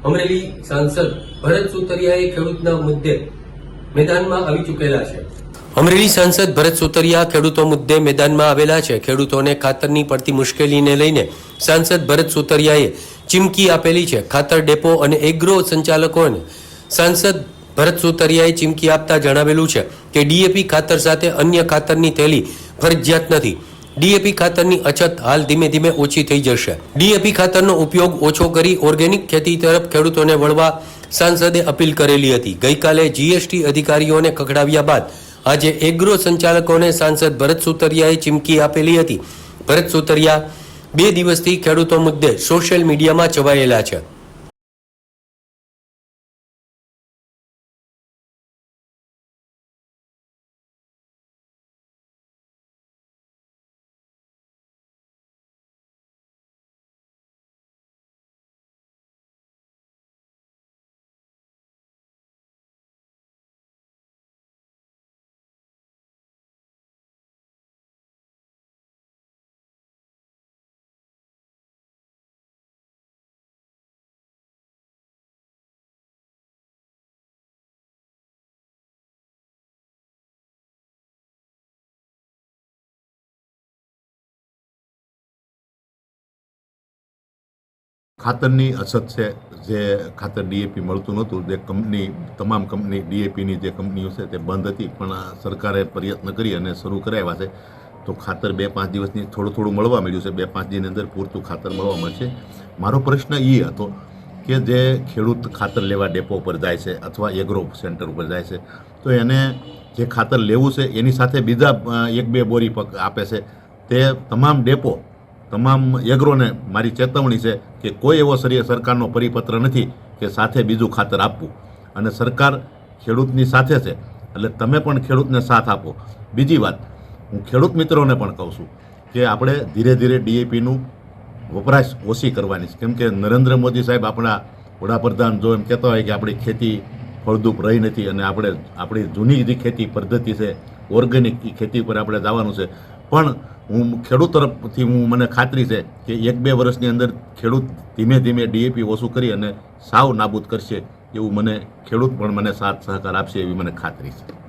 અમરેલી સાંસદ ભરત સુતરિયાએ ખેડૂતના મુદ્દે મેદાનમાં આવી ચૂકેલા છે। અમરેલી સાંસદ ભરત સુતરિયા ખેડૂતો મુદ્દે મેદાનમાં આવેલા છે। ખેડૂતોને ખાતરની પડતી મુશ્કેલીને લઈને સાંસદ ભરત સુતરિયાએ ચીમકી આપેલી છે। ખાતર ડેપો અને એગ્રો સંચાલકોને સાંસદ ભરત સુતરિયાએ ચીમકી આપતા જણાવેલું છે કે ડીએપી ખાતર સાથે અન્ય ખાતરની થેલી ફરજિયાત નથી। ડીએપી ખાતરની અછત હાલ ધીમે ધીમે ઓછી થઈ જશે। ડીએપી ખાતરનો ઉપયોગ ઓછો કરી ઓર્ગેનિક ખેતી તરફ ખેડૂતોને વળવા સાંસદે અપીલ કરેલી હતી। ગઈકાલે જીએસટી અધિકારીઓને ખખડાવ્યા બાદ આજે એગ્રો સંચાલકોને સાંસદ ભરત સુતરિયાએ ચીમકી આપેલી હતી। ભરત સુતરિયા 2 દિવસથી ખેડૂતો મુદ્દે સોશિયલ મીડિયામાં છવાયેલા છે। ખાતરની અછત છે, જે ખાતર ડીએપી મળતું નહોતું, જે તમામ કંપની ડીએપીની જે કંપનીઓ છે તે બંધ હતી, પણ સરકારે પ્રયત્ન કરી અને શરૂ કરાવ્યા છે। તો ખાતર 2-5 દિવસની થોડું મળવા મળ્યું છે। 2-5 દિનની અંદર પૂરતું ખાતર મળવા મળશે। મારો પ્રશ્ન એ હતો કે જે ખેડૂત ખાતર લેવા ડેપો પર જાય છે અથવા એગ્રો સેન્ટર ઉપર જાય છે, તો એને જે ખાતર લેવું છે એની સાથે બીજા 1-2 બોરી આપે છે। તે તમામ ડેપો, તમામ એગ્રોને મારી ચેતવણી છે કે કોઈ એવો સરકારનો પરિપત્ર નથી કે સાથે બીજું ખાતર આપવું, અને સરકાર ખેડૂતની સાથે છે, એટલે તમે પણ ખેડૂતને સાથ આપો। બીજી વાત, હું ખેડૂત મિત્રોને પણ કહું છું કે આપણે ધીરે ધીરે ડીએપીનું વપરાશ ઓછી કરવાની છે, કેમ કે નરેન્દ્ર મોદી સાહેબ, આપણા વડાપ્રધાન જો એમ કહેતા હોય કે આપણી ખેતી ફળદ્રુપ રહી નથી અને આપણી જૂની જે ખેતી પદ્ધતિ છે ઓર્ગેનિક ખેતી પર આપણે જવાનું છે, પણ હું ખેડૂત તરફથી મને ખાતરી છે કે 1-2 વર્ષની અંદર ખેડૂત ધીમે ધીમે ડીએપી ઓછું કરી અને સાવ નાબૂદ કરશે, એવું મને ખેડૂત પણ મને સાથ સહકાર આપશે એવી મને ખાતરી છે।